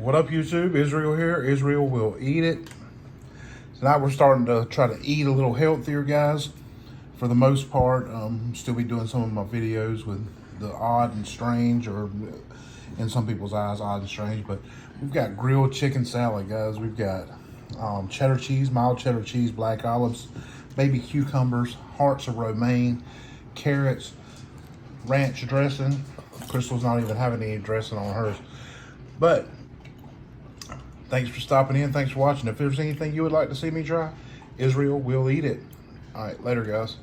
What up, YouTube? Israel here. Israel will eat it. Tonight we're starting to try to eat a little healthier, guys. For the most part, still be doing some of my videos with the odd and strange, or in some people's eyes, odd and strange. But we've got grilled chicken salad, guys. We've got cheddar cheese, mild cheddar cheese, black olives, baby cucumbers, hearts of romaine, carrots, ranch dressing. Crystal's not even having any dressing on hers. But thanks for stopping in. Thanks for watching. If there's anything you would like to see me try, Israel will eat it. All right, later, guys.